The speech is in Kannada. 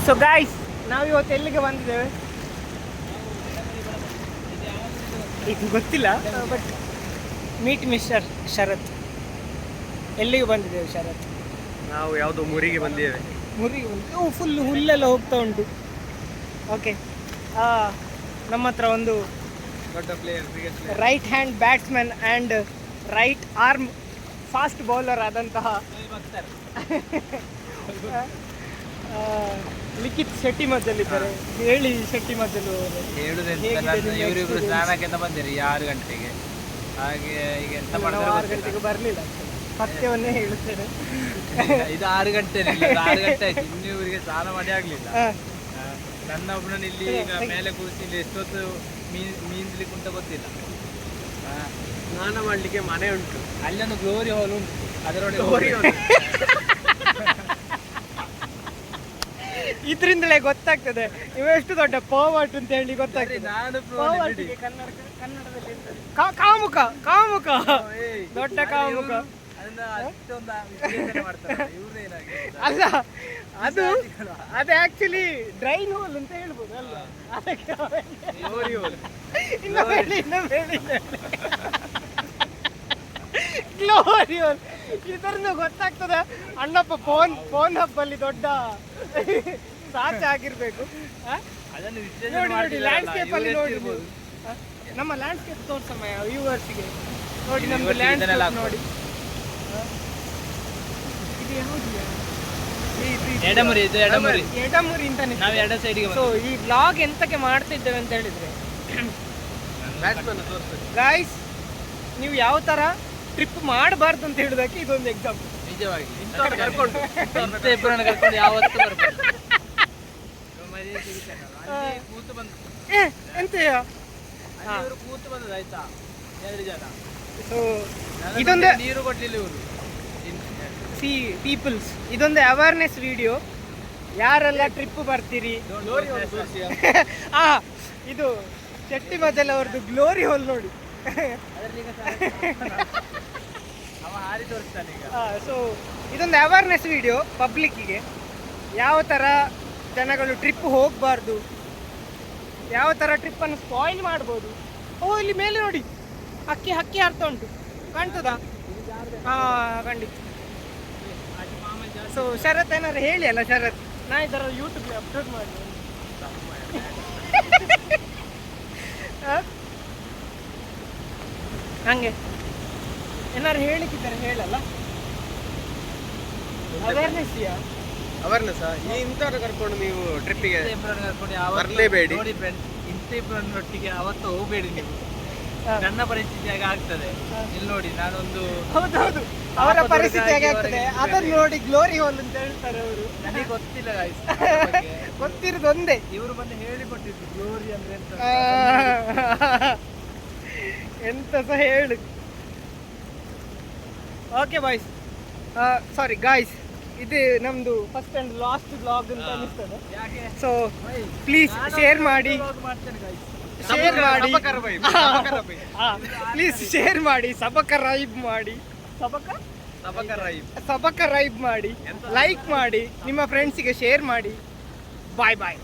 ಸೊ ಗಾಯ್ಸ್, ನಾವಿವತ್ತು ಎಲ್ಲಿಗೆ ಬಂದಿದ್ದೇವೆ ಇದು ಗೊತ್ತಿಲ್ಲ, ಬಟ್ ಮೀಟ್ ಮಿಸ್ಟರ್ ಶರತ್. ಎಲ್ಲಿಗೆ ಬಂದಿದ್ದೇವೆ ಶರತ್? ನಾವು ಯಾವುದೋ ಮುರಿಗೆ ಬಂದಿದ್ದೇವೆ. ಮುರಿಗೆ ಬಂದು ಫುಲ್ ಹುಲ್ಲೆಲ್ಲ ಹೋಗ್ತಾ ಉಂಟು. ಓಕೆ, ನಮ್ಮ ಹತ್ರ ಒಂದು ದೊಡ್ಡ player, right hand batsman and right arm fast bowler ಆದಂತಹ ಲಿಖಿತ್ ಶೆಟ್ಟಿ ಮದ್ದಲ್ಲಿದ್ದಾರೆ. ಹೇಳಿ ಶೆಟ್ಟಿ ಮದ್ದಲು ಇವರಿಬ್ರು ಸ್ನಾನಕ್ಕೆ ಅಂತ ಬಂದಿರಿ 6 ಗಂಟೆಗೆ. ಹಾಗೆ ಈಗ ಎಂತ 6 ಗಂಟೆಗೆ ಬರಲಿಲ್ಲ, ಸತ್ಯವನ್ನೇ ಹೇಳುತ್ತೇನೆ. ಇದು 6 ಗಂಟೆ 6 ಗಂಟೆ ಆಯ್ತು, ಇನ್ನೂ ಇವರಿಗೆ ಸ್ನಾನ ಮಾಡಿ ಆಗ್ಲಿಲ್ಲ. ನನ್ನ ಒಬ್ಬನಲ್ಲಿ ಇಲ್ಲಿ ಈಗ ಮೇಲೆ ಕೂರಿಸಿ ಇಲ್ಲಿ ಎಷ್ಟೊತ್ತು ಮೀನ್ಸ್ಲಿಕ್ಕೆ ಉಂಟ ಗೊತ್ತಿಲ್ಲ. ಸ್ನಾನ ಮಾಡ್ಲಿಕ್ಕೆ ಮನೆ ಉಂಟು, ಅಲ್ಲೊಂದು ಗ್ಲೋರಿ ಹಾಲ್ ಉಂಟು, ಅದರೊಳಗೆ ಇದ್ರಿಂದಲೇ ಗೊತ್ತಾಗ್ತದೆ ಇವೆಷ್ಟು ದೊಡ್ಡ ಪೋವಟ್ ಅಂತ ಹೇಳಿ ಗೊತ್ತಾಗ್ತದೆ. ನಾನು ಕನ್ನಡದಲ್ಲಿ ಕಾಮುಕ ಕಾಮುಕ ದೊಡ್ಡ ಕಾಮುಕ ಅಲ್ಲ, ಅದು ಆಕ್ಚುಲಿ ಡ್ರೈನ್ ಹೋಲ್ ಅಂತ ಹೇಳ್ಬೋದು ಅಲ್ಲ. ಅದಕ್ಕೆ ಗ್ಲೋರಿ ಹೋಲ್ ಇದರಿಂದ ಗೊತ್ತಾಗ್ತದೆ. ಅಣ್ಣಪ್ಪ ಫೋನ್ ಹಬ್ಬಲ್ಲಿ ದೊಡ್ಡ ಸಾಚ ಆಗಿರ್ಬೇಕು. ನೋಡಿ ಲ್ಯಾಂಡ್ಸ್ಕೇಪ್ ಅಲ್ಲಿ ನೋಡಿ, ನಮ್ಮ ಲ್ಯಾಂಡ್ಸ್ಕೇಪ್ ತೋರ್ಸಮ್ಮ ವ್ಯೂವರ್ಸ್ಗೆ. ನೋಡಿ ನಮ್ದು ಲ್ಯಾಂಡ್ಸ್ಕೇಪ್ ನೋಡಿ. ಇದು ಎಡಮುರಿ ಅಂತಾನೆ. ಸೊ ಈ ವ್ಲಾಗ್ ಎಂತಕ್ಕೆ ಮಾಡ್ತಿದ್ದೇವೆ ಅಂತ ಹೇಳಿದ್ರೆ, ಗಾಯ್ಸ್ ನೀವು ಯಾವ ತರ ಟ್ರಿಪ್ ಮಾಡಬಾರ್ದು ಅಂತ ಹೇಳೋದಕ್ಕೆ ಇದೊಂದು ಎಕ್ಸಾಂಪಲ್. ನಿಜವಾಗಿ ಕರ್ಕೊಂಡು ಯಾವತ್ತೂ ಎಂತೆಯ ಕೂತು ಬಂದದ ಆಯ್ತಾ 2 ಜನ. ಸೊ ಇದೊಂದು ನೀರು ಕೊಡ್ಲಿಲ್ಲ ಇವರು. ಸಿ ಪೀಪಲ್ಸ್, ಇದೊಂದು ಅವೇರ್ನೆಸ್ ವಿಡಿಯೋ. ಯಾರೆಲ್ಲ ಟ್ರಿಪ್ ಬರ್ತೀರಿ, ಇದು ಶೆಟ್ಟಿ ಮದ್ದಲ್ ಅವ್ರದ್ದು ಗ್ಲೋರಿ ಹೋಲ್ ನೋಡಿ. ಸೊ ಇದೊಂದು ಅವೇರ್ನೆಸ್ ವಿಡಿಯೋ ಪಬ್ಲಿಕ್ಕಿಗೆ, ಯಾವ ಥರ ಜನಗಳು ಟ್ರಿಪ್ ಹೋಗಬಾರ್ದು, ಯಾವ ಥರ ಟ್ರಿಪ್ಪನ್ನು ಸ್ಪಾಯ್ಲ್ ಮಾಡ್ಬೋದು. ಇಲ್ಲಿ ಮೇಲೆ ನೋಡಿ ಹಕ್ಕಿ ಹಾರ್ತಾ ಉಂಟು, ಕಾಣ್ತದಾ? ಖಂಡಿತ. ಸೊ ಶರತ್ ಏನಾದ್ರು ಹೇಳಿ ಅಲ್ಲ ಶರತ್, ನಾ ಈ ಥರ ಯೂಟ್ಯೂಬ್ಗೆ ಅಪ್ಲೋಡ್ ಮಾಡಿ. ಹಂಗೆ ಏನಾರು ಹೇಳಿಕ್ಕಿದ್ದಾರೆ ಹೇಳಲ್ಲ. ಅವೇರ್ನೆಸ್ ಇಂಥವ್ರು ಕರ್ಕೊಂಡು ನೀವು ಟ್ರಿಪ್ಪಿಗೆ ಬರಲೇಬೇಡಿ. ನೋಡಿ ಫ್ರೆಂಡ್ಸ್, ಇಂಥೊಟ್ಟಿಗೆ ಅವತ್ತು ಹೋಗಬೇಡಿ ನೀವು. ನನ್ನ ಪರಿಸ್ಥಿತಿ ಆಗ ಆಗ್ತದೆ. ಇಲ್ಲಿ ನೋಡಿ, ನಾನೊಂದು ಹೌದೌದು ಅವರ ಪರಿಸ್ಥಿತಿ ಹೇಗೆ ಆಗ್ತದೆ ಅದನ್ನು ನೋಡಿ ಗ್ಲೋರಿ ಹೋಲ್ ಅಂತ ಹೇಳ್ತಾರೆ ಅವರು. ನನಗೆ ಗೊತ್ತಿಲ್ಲ ಗಾಯ್ಸ್, ಗೊತ್ತಿರೋದು ಒಂದೇ, ಇವರು ಬಂದು ಹೇಳಿಕೊಟ್ಟಿದ್ರು ಗ್ಲೋರಿ ಅಂದ್ರೆ ಎಂತ ಸಹ ಹೇಳು. ಓಕೆ ಬಾಯ್ಸ್, ಸಾರಿ ಗಾಯ್ಸ್, ಇದು ನಮ್ದು ಫಸ್ಟ್ ಅಂಡ್ ಲಾಸ್ಟ್ ಬ್ಲಾಗ್ ಅಂತ ಅನಿಸ್ತದೆ. ಸೊ ಪ್ಲೀಸ್ ಶೇರ್ ಮಾಡಿ, ಪ್ಲೀಸ್ ಶೇರ್ ಮಾಡಿ, ಸಬಕರೈಬ್ ಮಾಡಿ, ಸಬಕರೈಬ್ ಮಾಡಿ, ಲೈಕ್ ಮಾಡಿ, ನಿಮ್ಮ ಫ್ರೆಂಡ್ಸಿಗೆ ಶೇರ್ ಮಾಡಿ. ಬಾಯ್ ಬಾಯ್.